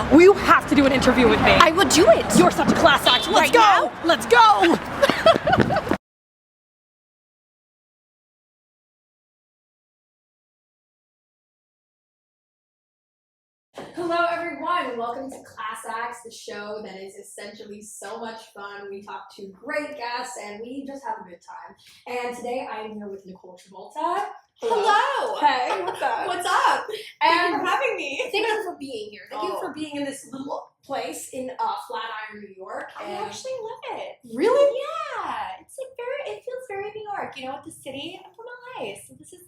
No. Will you have to do an interview with me? I would do it. You're such a class act. Let's Right go. now? Let's go. Hello everyone, welcome to Class Acts, the show that is essentially so much fun. We talk to great guests and we just have a good time. And today I am here with Nicole Travolta. Hello. Hey, what's up? What's up? Thank you for having me. Thank you for being here. Thank you for being in this little place in Flatiron, New York. I actually love it. Really? Yeah. It's like it feels very New York. You know, with the city, I'm from LA, so this is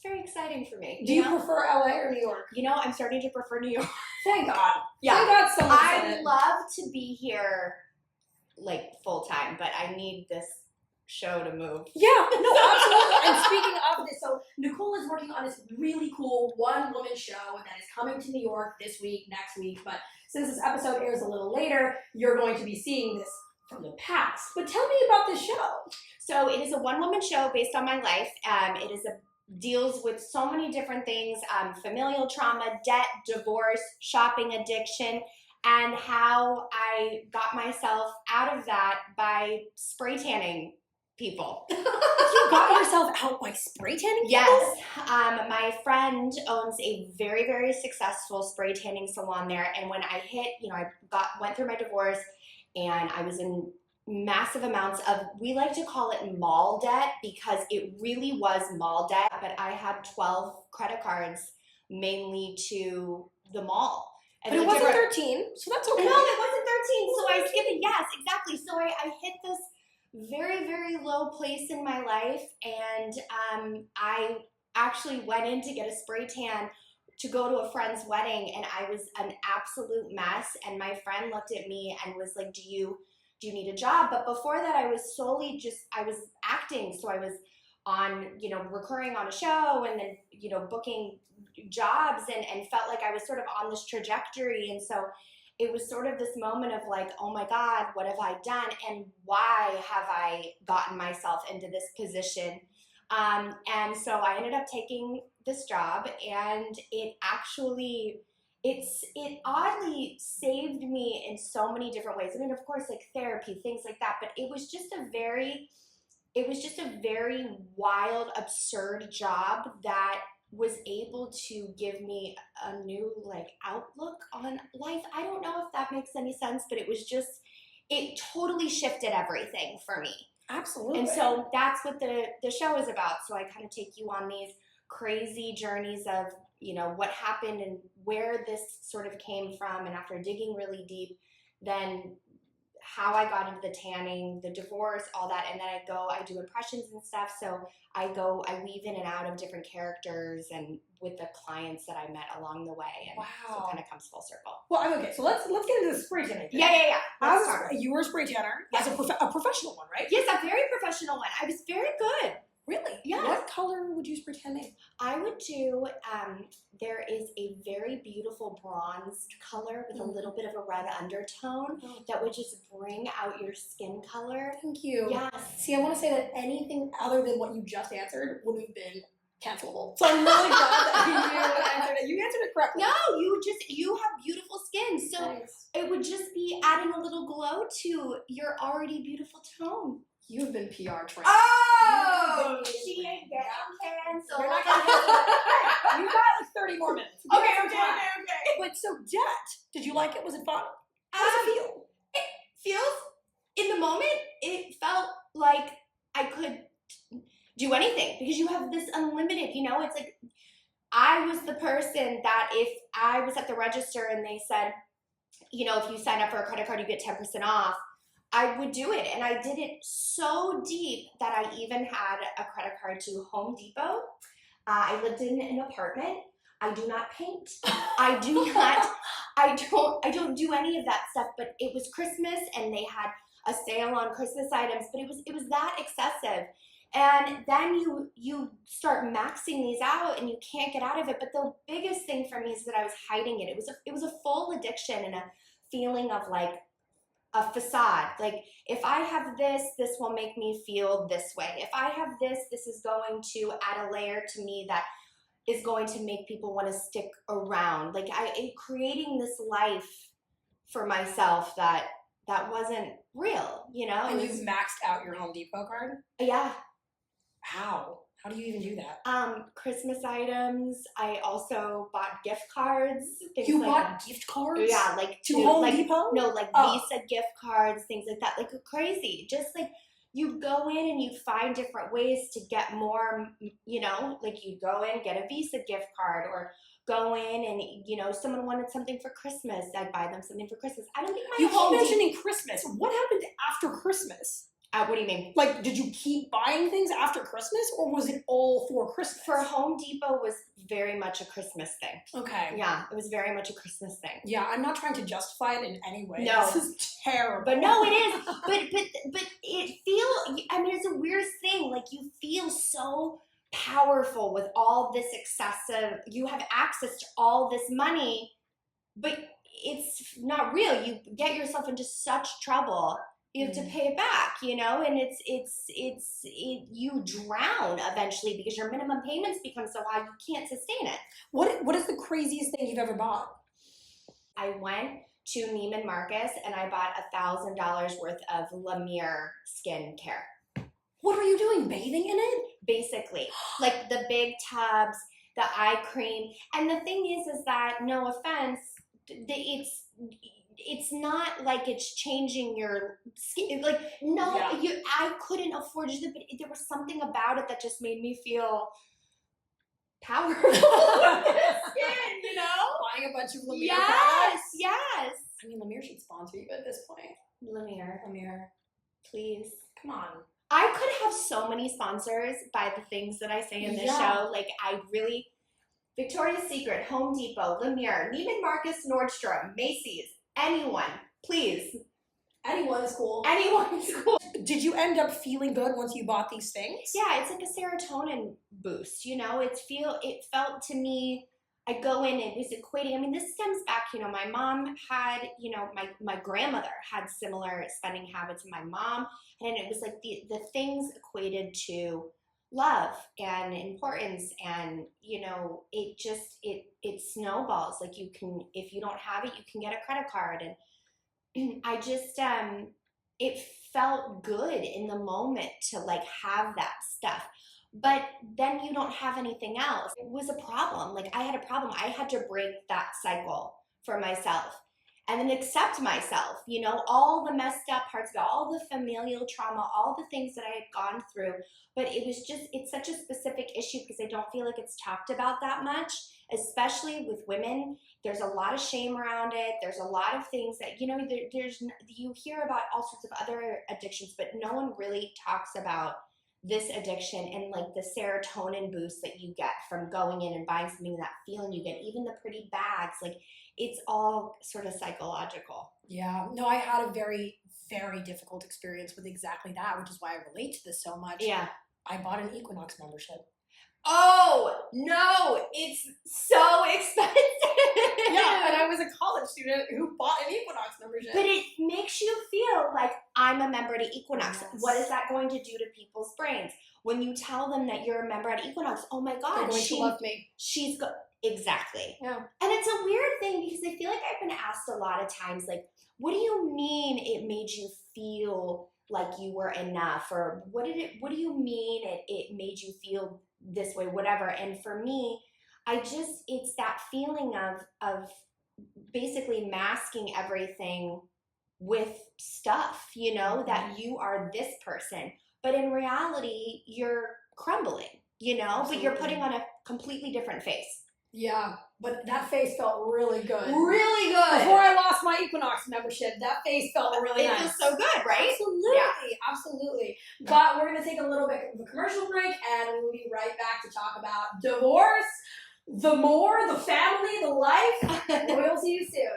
very exciting for me. Do you prefer LA or New York? You know, I'm starting to prefer New York. Thank God. Yeah. Thank God someone said I it. love to be here full time, but I need this show to move. Yeah, no, absolutely. And speaking of this, so Nicole is working on this really cool one-woman show that is coming to New York this week, next week. But since this episode airs a little later, you're going to be seeing this from the past. But tell me about this show. So it is a one-woman show based on my life. Deals with so many different things, familial trauma, debt, divorce, shopping addiction, and how I got myself out of that by spray tanning people. You got yourself out by spray tanning people? Yes. My friend owns a very, very successful spray tanning salon there, and when I hit, went through my divorce, and I was in massive amounts of, we like to call it mall debt because it really was mall debt, but I had 12 credit cards mainly to the mall. And But it wasn't 13, so that's okay. No, it wasn't 13, so I skipped it. Yes, exactly. So I hit this very, very low place in my life, and I actually went in to get a spray tan to go to a friend's wedding, and I was an absolute mess, and my friend looked at me and was like, do you need a job? But before that, I was solely I was acting. So I was on, recurring on a show and then, booking jobs and felt like I was sort of on this trajectory. And so it was sort of this moment of like, oh my God, what have I done? And why have I gotten myself into this position? And so I ended up taking this job, and it oddly saved me in so many different ways. I mean, of course, therapy, things like that, but it was just a very wild, absurd job that was able to give me a new outlook on life. I don't know if that makes any sense, but it totally shifted everything for me. Absolutely. And so that's what the show is about. So I kind of take you on these crazy journeys of, what happened and where this sort of came from. And after digging really deep, then how I got into the tanning, the divorce, all that. And then I do impressions and stuff. So I weave in and out of different characters and with the clients that I met along the way. And so it kind of comes full circle. Well, okay, so let's get into the spray tanning thing. Yeah. You were a spray tanner as a professional one, right? Yes, a very professional one. I was very good. Really? Yeah. What color would you spray tan in? I would do, there is a very beautiful bronzed color with a little bit of a red undertone that would just bring out your skin color. Thank you. Yes. See, I want to say that anything other than what you just answered would have been cancelable. So I'm really glad that you answered it correctly. No, you have beautiful skin. So nice. It would just be adding a little glow to your already beautiful tone. You've been PR trained. Oh! She ain't getting canceled. You're not getting canceled. You got 30 more minutes. Okay. But so debt, did you like it? Was it fun? How does it feel? It feels, in the moment, it felt like I could do anything because you have this unlimited, it's like I was the person that if I was at the register and they said, if you sign up for a credit card, you get 10% off, I would do it. And I did it so deep that I even had a credit card to Home Depot. I lived in an apartment. I do not paint. I don't do any of that stuff, but it was Christmas and they had a sale on Christmas items, but it was that excessive. And then you start maxing these out and you can't get out of it. But the biggest thing for me is that I was hiding it. It was a full addiction and a feeling of a facade. Like, if I have this will make me feel this way. If I have this is going to add a layer to me that is going to make people want to stick around. Like creating this life for myself that wasn't real, you know? And you've maxed out your Home Depot card? Yeah. How? How do you even do that? Christmas items. I also bought gift cards. You bought gift cards? Yeah, like to Home Depot? No, like Visa gift cards, things like that. Like crazy. Just like you go in and you find different ways to get more, you know, like you go in, get a Visa gift card, or go in and, you know, someone wanted something for Christmas. I'd buy them something for Christmas. I don't think my You keep mentioning Christmas. What happened after Christmas? What do you mean? Like, did you keep buying things after Christmas, or was it all for Christmas? For Home Depot was very much a Christmas thing. Okay. Yeah, it was very much a Christmas thing. Yeah, I'm not trying to justify it in any way. No. This is terrible. But no, it is. But it I mean, it's a weird thing. Like, you feel so powerful with all this excessive, you have access to all this money, but it's not real. You get yourself into such trouble. You have to pay it back, you know, and you drown eventually because your minimum payments become so high you can't sustain it. What is the craziest thing you've ever bought? I went to Neiman Marcus and I bought $1,000 worth of La Mer skincare. What were you doing? Bathing in it? Basically, like the big tubs, the eye cream, and the thing is that, no offense, it's not like it's changing your skin. Like, no, Yeah. I couldn't afford it, but there was something about it that just made me feel powerful with the skin, you know? Buying a bunch of La Mer Yes, products? yes. I mean, La Mer should sponsor you at this point. La Mer, please. Come on. I could have so many sponsors by the things that I say in this show. Like, I really, Victoria's Secret, Home Depot, La Mer, Neiman Marcus, Nordstrom, Macy's, anyone, please. Anyone is cool. Anyone is cool. Did you end up feeling good once you bought these things? Yeah, it's like a serotonin boost, you know? It felt to me, I go in, it was equating, I mean, this stems back, you know, my mom had, you know, my grandmother had similar spending habits to my mom, and it was like the things equated to love and importance, and, you know, it snowballs. Like, you can, if you don't have it, you can get a credit card, and I just, it felt good in the moment to, like, have that stuff. But then you don't have anything else. It was a problem. Like, I had a problem. I had to break that cycle for myself and then accept myself, you know, all the messed up parts of it, all the familial trauma, all the things that I had gone through. But it was just, it's such a specific issue because I don't feel like it's talked about that much, especially with women. There's a lot of shame around it. There's a lot of things that, you know, you hear about all sorts of other addictions, but no one really talks about this addiction and, like, the serotonin boost that you get from going in and buying something, that feeling you get, even the pretty bags, like, it's all sort of psychological. Yeah, no, I had a very, very difficult experience with exactly that, which is why I relate to this so much. Yeah. I bought an Equinox membership. Oh, no, it's so expensive. Yeah, and I was a college student who bought an Equinox membership. But it makes you feel like, I'm a member at Equinox. Yes. What is that going to do to people's brains? When you tell them that you're a member at Equinox, oh my God, they're going to love me. Exactly. Yeah. And it's a weird thing because I feel like I've been asked a lot of times, like, what do you mean it made you feel like you were enough? Or what do you mean it made you feel this way, whatever? And for me, it's that feeling of basically masking everything with stuff, you know, that you are this person, but in reality, you're crumbling, you know, Absolutely. But you're putting on a completely different face. Yeah, but that face felt really good. Really good. Before I lost my Equinox membership, that face felt really it nice. feels so good, right? Absolutely, Yeah. Absolutely. But we're going to take a little bit of a commercial break, and we'll be right back to talk about divorce, the family, the life. We'll see you soon.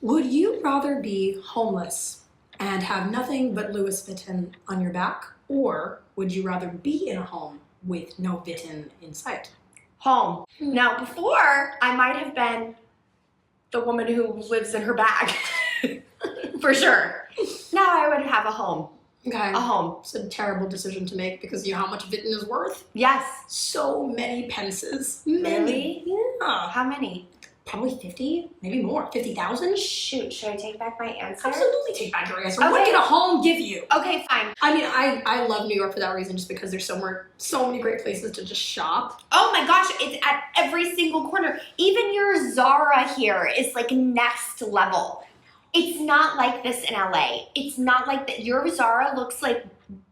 Would you rather be homeless and have nothing but Louis Vuitton on your back, or would you rather be in a home with no Vuitton in sight? Home. Now, before, I might have been the woman who lives in her bag. For sure. Now I would have a home. Okay. a home. It's a terrible decision to make because you know how much Vinton is worth? Yes. So many pences. Really? Yeah. How many? Probably 50, maybe more. 50,000? Shoot, should I take back my answer? Absolutely take back your answer. Okay. What can a home give you? Okay, fine. I mean, I love New York for that reason, just because there's so many great places to just shop. Oh my gosh, it's at every single corner. Even your Zara here is like next level. It's not like this in LA. It's not like that. Your Zara looks like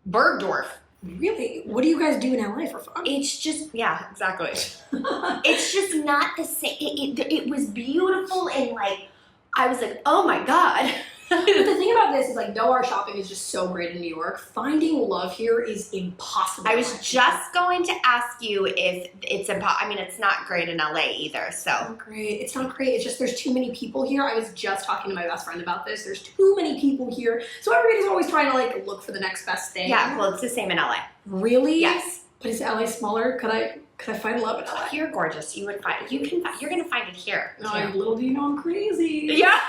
Bergdorf. Really? What do you guys do in LA for fun? It's just, yeah, exactly. It's just not the same. It was beautiful and like, I was like, oh my God. But the thing about this is like, though our shopping is just so great in New York, finding love here is impossible. I was just going to ask you if it's impossible. I mean, it's not great in LA either, so. It's not great. It's not great. It's just there's too many people here. I was just talking to my best friend about this. There's too many people here. So everybody's always trying to like look for the next best thing. Yeah, well, it's the same in LA. Really? Yes. But is LA smaller? Could I find love in LA? You're gorgeous. You're gonna find it here. No, too. little do you know I'm crazy. Yeah.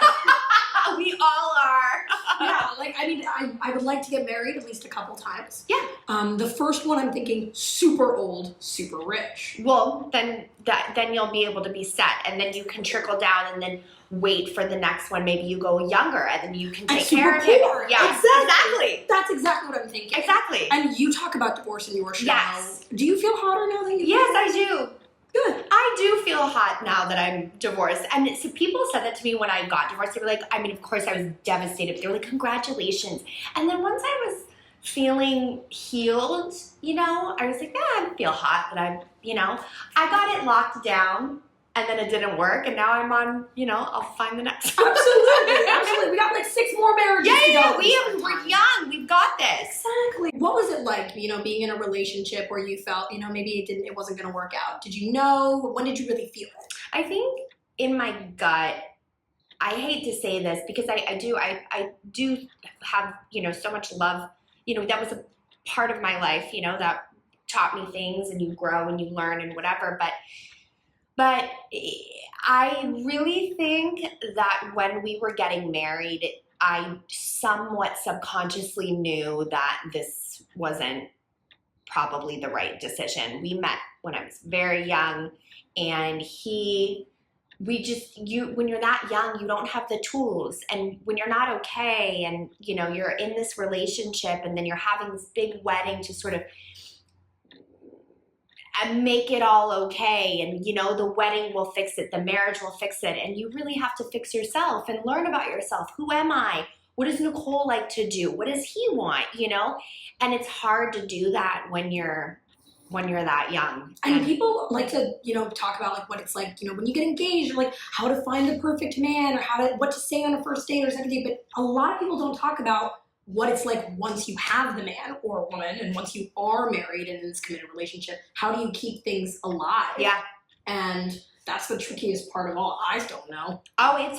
We all are. Yeah, like I mean, I would like to get married at least a couple times. Yeah. The first one I'm thinking super old, super rich. Well, then you'll be able to be set, and then you can trickle down, and then wait for the next one. Maybe you go younger, and then you can take care of it. Poor. Yeah, exactly. That's exactly what I'm thinking. Exactly. And you talk about divorce in your show. Yes. Do you feel hotter now that you? Yes, I do. Good. I do feel hot now that I'm divorced. And so people said that to me when I got divorced. They were like, I mean, of course I was devastated, but they were like, congratulations. And then once I was feeling healed, you know, I was like, I feel hot that I got it locked down and then it didn't work. And now I'm on, I'll find the next one. Absolutely. We got like 6 more marriages to go. We're young. We've got this. Exactly. What was it like, being in a relationship where you felt, maybe it wasn't going to work out? Did you know? When did you really feel it? I think in my gut, I hate to say this because I do have, so much love. That was a part of my life, that taught me things, and you grow and you learn and whatever. But I really think that when we were getting married, I somewhat subconsciously knew that this wasn't probably the right decision. We met when I was very young, and when you're that young, you don't have the tools. And when you're not okay and, you're in this relationship and then you're having this big wedding to sort of make it all okay. And, the wedding will fix it. The marriage will fix it. And you really have to fix yourself and learn about yourself. Who am I? What does Nicole like to do? What does he want? And it's hard to do that when you're that young. And people like to, talk about like what it's like, when you get engaged, or like how to find the perfect man, or what to say on a first date or second date. But a lot of people don't talk about what it's like once you have the man or woman, and once you are married and in this committed relationship. How do you keep things alive? Yeah. And that's the trickiest part of all. I don't know. Oh,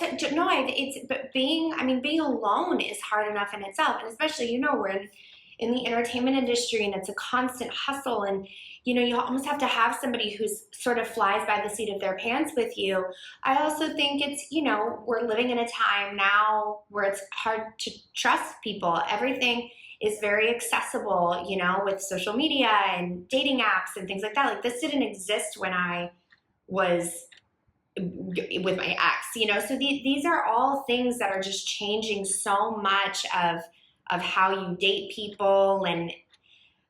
but being alone is hard enough in itself. And especially, we're in the entertainment industry, and it's a constant hustle, and you almost have to have somebody who's sort of flies by the seat of their pants with you. I also think it's, we're living in a time now where it's hard to trust people. Everything is very accessible, with social media and dating apps and things like that. Like, this didn't exist when I was with my ex, so these are all things that are just changing so much of how you date people. And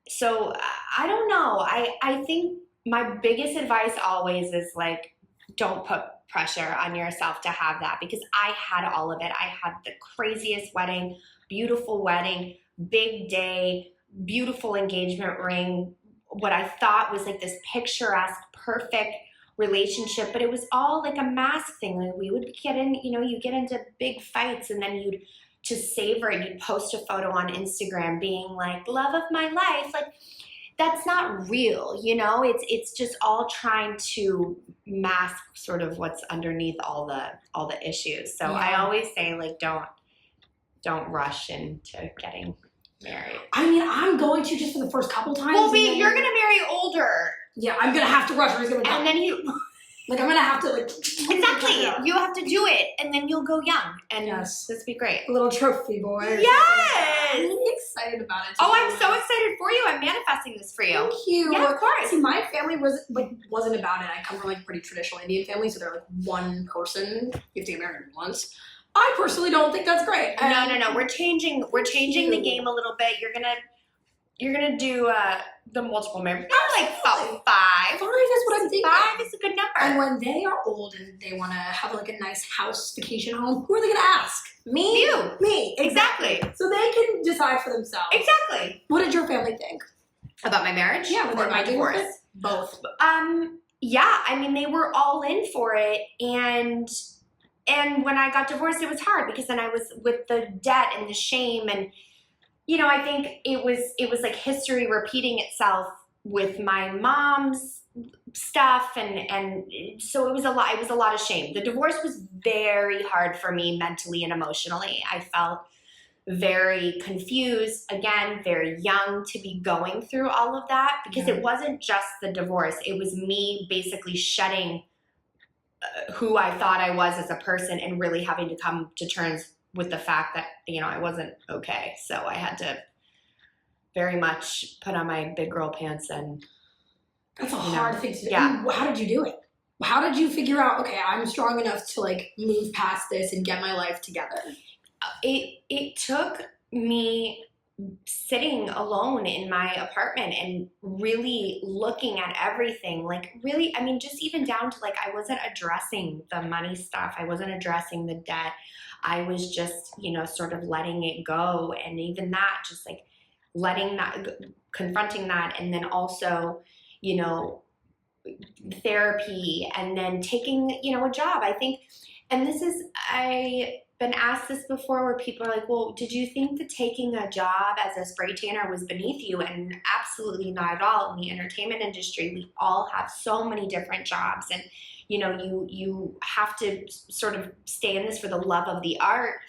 so I don't know. I think my biggest advice always is like, don't put pressure on yourself to have that, because I had all of it. I had the craziest wedding, beautiful wedding, big day, beautiful engagement ring, what I thought was like this picturesque, perfect relationship, but it was all like a mask thing. Like, we would get in, you get into big fights, and then to savor it, you'd post a photo on Instagram being like, love of my life. Like, that's not real, it's just all trying to mask sort of what's underneath all the issues. So yeah. I always say, like, don't rush into getting married. I mean, I'm going to just for the first couple times. Well, you're going to marry older. Yeah, I'm going to have to rush, or he's going to die. And then like, I'm going to have to, like... Exactly. You have to do it, and then you'll go young. And yes. this would be great. A little trophy boy. Yes! I'm really excited about it. Oh, I'm so excited for you. I'm manifesting this for you. Thank you. Yeah, of course. See, my family wasn't about it. I come from like a pretty traditional Indian family, so they're like one person. You have to get married once. I personally don't think that's great. No. We're changing the game a little bit. You're gonna do the multiple marriage. Like about 5. 5 is what I'm thinking. 5 is a good number. And when they are old and they want to have like a nice house vacation home, who are they going to ask? Me? You. Me. Exactly. So they can decide for themselves. Exactly. What did your family think? About my marriage? Yeah, or my divorce? Both. Yeah, I mean, they were all in for it, and when I got divorced, it was hard because then I was with the debt and the shame, and I think it was like history repeating itself with my mom's stuff, and so it was a lot of shame. The divorce was very hard for me mentally and emotionally. I felt very confused, again, very young to be going through all of that because it wasn't just the divorce. It was me basically shedding who I thought I was as a person and really having to come to terms with the fact that, I wasn't okay. So I had to very much put on my big girl pants and... That's a hard thing to do. Yeah. I mean, how did you do it? How did you figure out, okay, I'm strong enough to like move past this and get my life together? It took me sitting alone in my apartment and really looking at everything, like really, I mean, just even down to like, I wasn't addressing the money stuff. I wasn't addressing the debt. I was just, sort of letting it go. And even that, just like letting that, confronting that. And then also, therapy, and then taking, a job. I think, and I've been asked this before where people are like, well, did you think that taking a job as a spray tanner was beneath you? And absolutely not at all. In the entertainment industry, we all have so many different jobs, and you have to sort of stay in this for the love of the art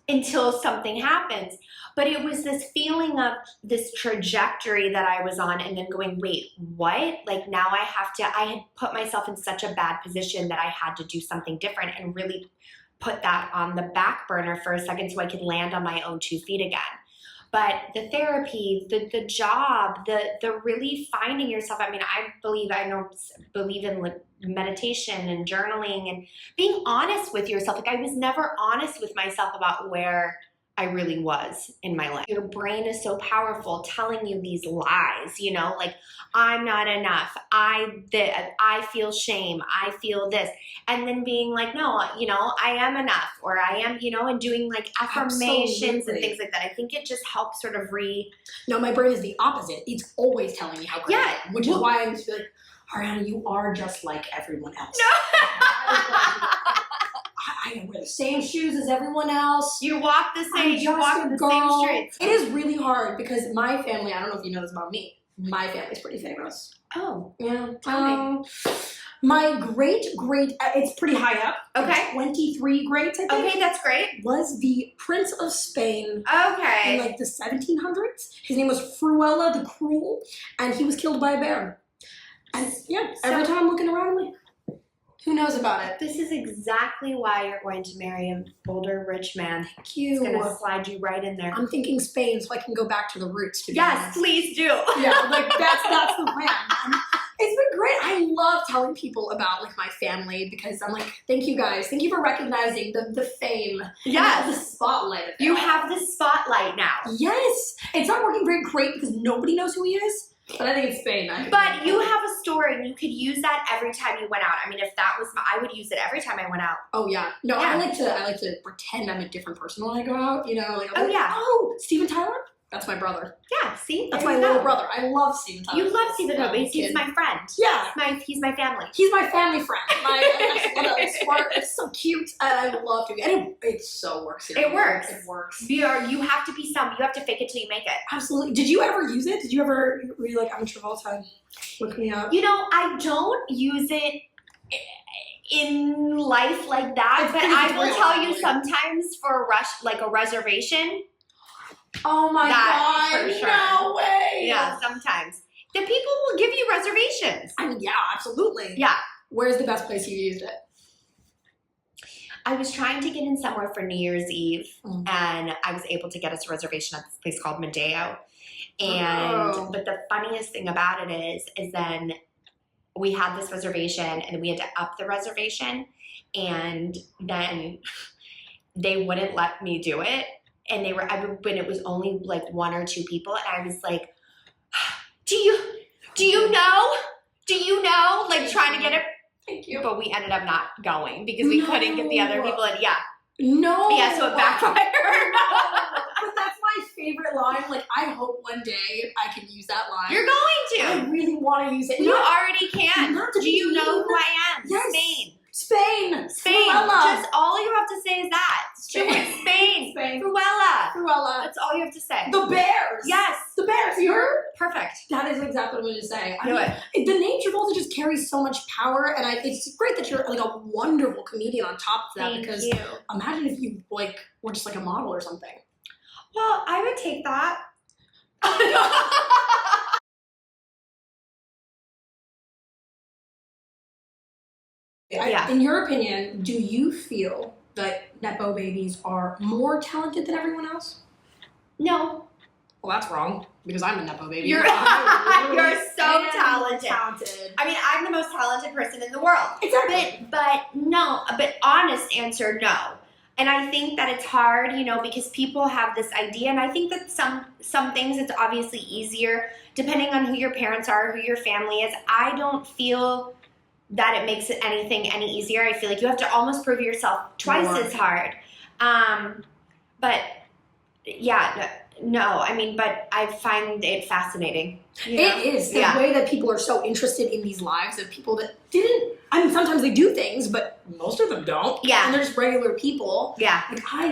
until something happens. But it was this feeling of this trajectory that I was on, and then going, wait, what? Like now I had put myself in such a bad position that I had to do something different and really put that on the back burner for a second so I could land on my own 2 feet again. But the therapy, the job, the really finding yourself. I mean, I believe in meditation and journaling and being honest with yourself. Like I was never honest with myself about where I really was in my life. Your brain is so powerful telling you these lies, like I'm not enough. I feel shame. I feel this. And then being like, no, I am enough, or I am, and doing like affirmations and things like that. I think it just helps sort of No, my brain is the opposite. It's always telling me how great I am, which is why I'm just like, Ariana, you are just like everyone else. No. I wear the same shoes as everyone else. You walk the same. You walk the same streets. It is really hard because my family. I don't know if you know this about me. My family's pretty famous. Oh, yeah. My great, it's pretty high up. Okay. 23 greats, I think. Okay, that's great. Was the Prince of Spain. Okay. In like the 1700s. His name was Fruela the Cruel, and he was killed by a bear. And yeah, every time I'm looking around, I'm like, who knows about it? This is exactly why you're going to marry an older, rich man. Thank you. He's going to slide you right in there. I'm thinking Spain so I can go back to the roots. To be yes, honest. please do. Yeah, like that's the plan. It's been great. I love telling people about like my family because I'm like, thank you guys. Thank you for recognizing the fame. Yes. And the spotlight of it. You have the spotlight now. Yes. It's not working very great because nobody knows who he is. But I think it's Spain. But you have a story, and you could use that every time you went out. I mean, if that was, I would use it every time I went out. Oh yeah, no, yeah. I like to pretend I'm a different person when I go out. Like, oh yeah, oh, Steven Tyler. That's my brother. Yeah, see, that's my little brother. I love Steven Tyler. You love Steven Tyler. He's my friend. Yeah, he's my family. He's my family friend. It's smart. It's so cute, and I love to. And it so works. It works. It works. You have to be you have to fake it till you make it. Absolutely. Did you ever use it? Did you ever? Were you like, I'm Travolta? Look me up. I don't use it in life like that, but I will tell you sometimes for a reservation. Oh my God! For sure. No way! Yeah, sometimes the people will give you reservations. I mean, yeah, absolutely. Yeah. Where's the best place you used it? I was trying to get in somewhere for New Year's Eve, and I was able to get us a reservation at this place called Medeo. And but the funniest thing about it is then we had this reservation, and we had to up the reservation, and then they wouldn't let me do it, and when it was only like 1 or 2 people, and I was like, do you know, like trying to get it. Thank you. But we ended up not going because we couldn't get the other people in. Yeah. No. Yeah, so it backfired. But that's my favorite line. Like, I hope one day I can use that line. You're going I really want to use it. You already can. Not to Do you be know mean. who I am? Yes. Spain. Cruella. Just all you have to say is that. Spain. Spain. Cruella. That's all you have to say. The Bears. Yes. The Bears. You heard? Perfect. That is exactly what I'm going to say. Do it. The name Travolta just carries so much power, and it's great that you're like a wonderful comedian on top of that. Thank because you. imagine if you like were just like a model or something. Well, I would take that. Yeah. In your opinion, do you feel that Nepo babies are more talented than everyone else? No. Well, that's wrong, because I'm a Nepo baby. You're so talented. talented. I mean, I'm the most talented person in the world. Exactly. But honest answer, no. And I think that it's hard, because people have this idea, and I think that some things it's obviously easier depending on who your parents are, who your family is. I don't feel that it makes it anything any easier. I feel like you have to almost prove yourself twice as hard. But yeah, no, I mean, but I find it fascinating. It is. The way that people are so interested in these lives of people that didn't, I mean, sometimes they do things, but most of them don't. Yeah. And they're just regular people. Yeah. Like, I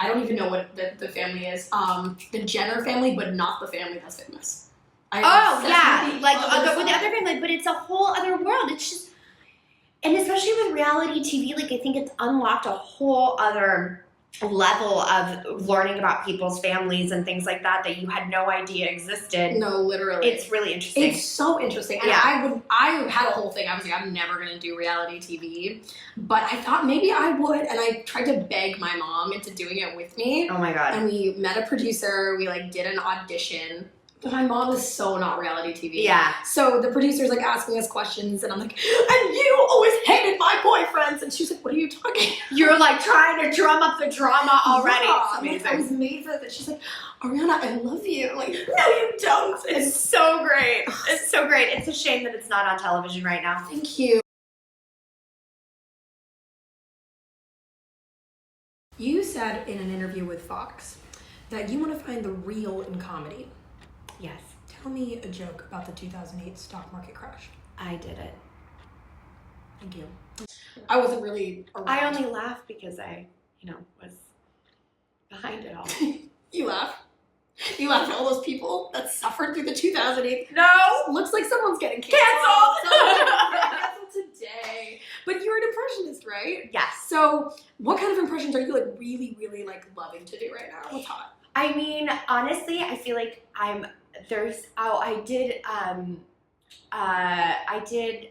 don't even know what the family is. The Jenner family, but not the family that's famous. With the other family, but it's a whole other world. It's just, and especially with reality TV, like I think it's unlocked a whole other level of learning about people's families and things like that you had no idea existed. No, literally. It's really interesting. It's so interesting. And I had a whole thing. I was like, I'm never going to do reality TV. But I thought maybe I would. And I tried to beg my mom into doing it with me. Oh my God. And we met a producer. We did an audition. But my mom is so not reality TV. Yeah. So the producer's asking us questions, and I'm like, and you always hated my boyfriends. And she's like, what are you talking about? You're trying to drum up the drama already. Yeah, It's amazing. I was made for that. She's like, Ariana, I love you. I'm like, no, you don't. It's so great. It's so great. It's a shame that it's not on television right now. Thank you. You said in an interview with Fox that you want to find the real in comedy. Yes. Tell me a joke about the 2008 stock market crash. I did it. Thank you. I wasn't really around. I only laughed because I, was behind it all. You laugh? You laugh at all those people that suffered through the 2008. No! Looks like someone's getting canceled. Canceled today. But you're an impressionist, right? Yes. So what kind of impressions are you really, really loving to do right now? What's hot? I mean, honestly, I feel like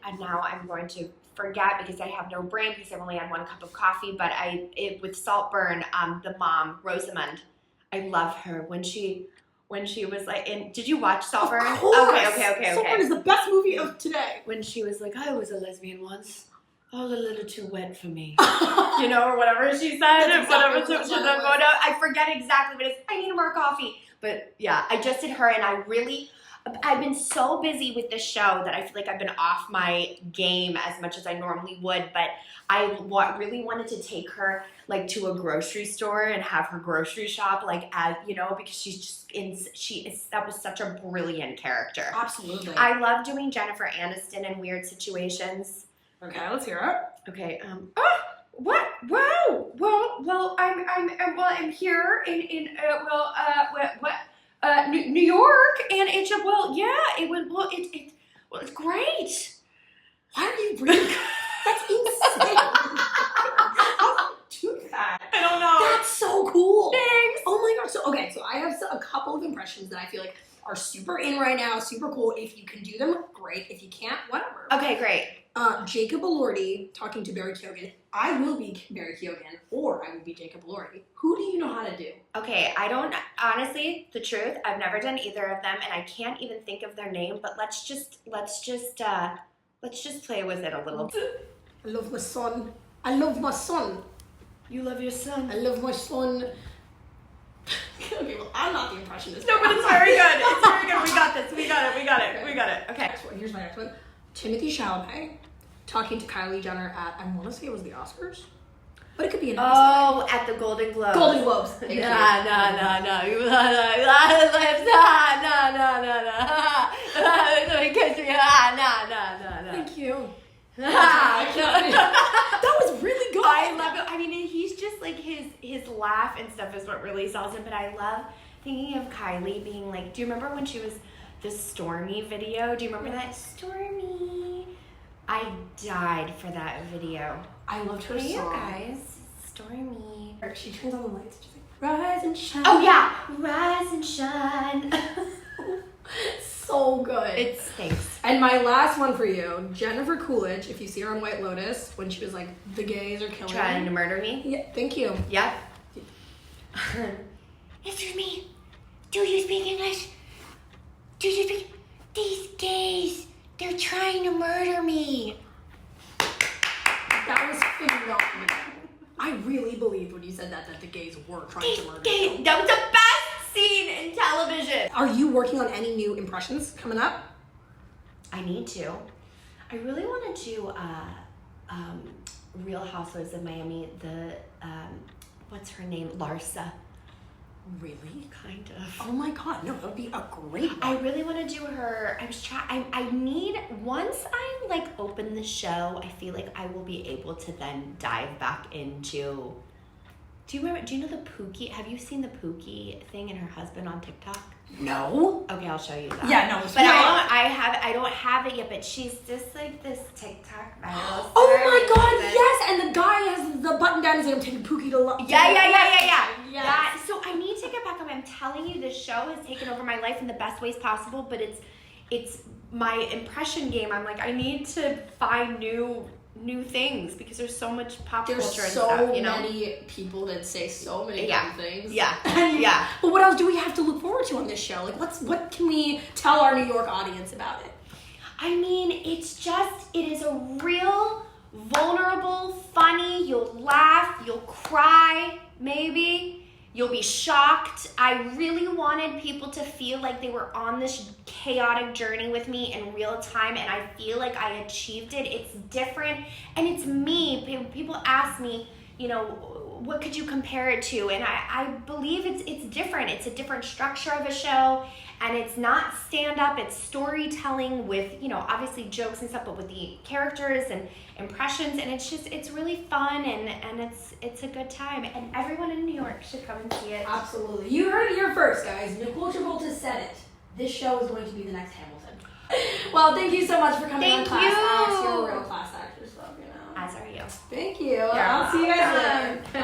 and now I'm going to forget because I have no brain because I've only had 1 cup of coffee, but with Saltburn, the mom, Rosamund, I love her when she was did you watch Saltburn? Of course. Okay. Saltburn is the best movie of today. When she was like, I was a lesbian once. Oh, a little too wet for me. Or whatever she said. I forget exactly, but it's, I need more coffee. But yeah, I just did her, and I've been so busy with this show that I feel like I've been off my game as much as I normally would, but I really wanted to take her to a grocery store and have her grocery shop because that was such a brilliant character. Absolutely. I love doing Jennifer Aniston in weird situations. Okay, let's hear it. Okay. What? Wow. Well, I'm here in New York, and it's it's great. Why are you breathing? That's insane. How do you do that? I don't know. That's so cool. Thanks. Oh my gosh. So I have a couple of impressions that I feel like are super in right now, super cool. If you can do them, great. If you can't, whatever. Okay, great. Jacob Elordi talking to Barry Keoghan. I will be Barry Keoghan, or I will be Jacob Elordi. Who do you know how to do? Okay, I don't, honestly, the truth, I've never done either of them, and I can't even think of their name, but let's just play with it a little. I love my son. I love my son. You love your son. I love my son. Okay, well, I'm not the impressionist. No, but it's very good. It's very good. We got this. We got it. Okay. Next one. Here's my next one. Timothy Chalamet talking to Kylie Jenner at, I want to say it was the Oscars, but it could be an episode. Oh, at the Golden Globes. Golden Globes. Thank you. No. Thank you. That That was really good. I love it. I mean, he's just like his laugh and stuff is what really sells him. But I love thinking of Kylie being like, do you remember when she was the Stormy video? Do you remember that? Stormy. I died for that video. I loved her Hey, you song. guys. Stormy. She turns on the lights. She's like, rise and shine. Oh yeah, rise and shine. So good. It stinks. And my last one for you, Jennifer Coolidge, if you see her on White Lotus, when she was like, the gays are killing Trying me. to murder me. Yeah, thank you. Yep. Excuse me. Do you speak English? Do you speak? These gays, they're trying to murder me. That was phenomenal. I really believed when you said that the gays were trying to murder you. That was the best scene in television. Are you working on any new impressions coming up? I need to. I really want to do Real Housewives of Miami. The what's her name? Larsa. Really? Kind of. Oh my god, no, that would be a great one. I really want to do her. I need, once I like open the show, I feel like I will be able to then dive back into. Do you know the Pookie? Have you seen the Pookie thing and her husband on TikTok? No. Okay, I'll show you that. Yeah, no, it's But great. I don't have it yet. But she's just like this TikTok viral. Oh my god, yes! And the guy has the button down his head. I'm taking Pookie to love. Yeah. Yes. That, so I need to get back up. I'm telling you, this show has taken over my life in the best ways possible. But it's my impression game. I'm like, I need to find new things because there's so much pop There's culture and so stuff. You know. many people that say so many Yeah. different things. Yeah. And- Yeah. But what else do we have to look forward to on this show? Like, what can we tell our New York audience about it? I mean, it is a real, vulnerable, funny, you'll laugh, you'll cry, maybe. You'll be shocked. I really wanted people to feel like they were on this chaotic journey with me in real time, and I feel like I achieved it. It's different, and it's me. People ask me, you know, what could you compare it to? And I believe it's different. It's a different structure of a show, and it's not stand-up. It's storytelling with, you know, obviously jokes and stuff, but with the characters and impressions, and it's really fun, and it's a good time, and everyone in New York should come and see it. Absolutely. You heard it here first, guys. Nicole Travolta said it. This show is going to be the next Hamilton. Well, thank you so much for coming on Thank Class you. Acts. You're a real class actor, so, you know. As are you. Thank you. I'll see you guys later. Bye.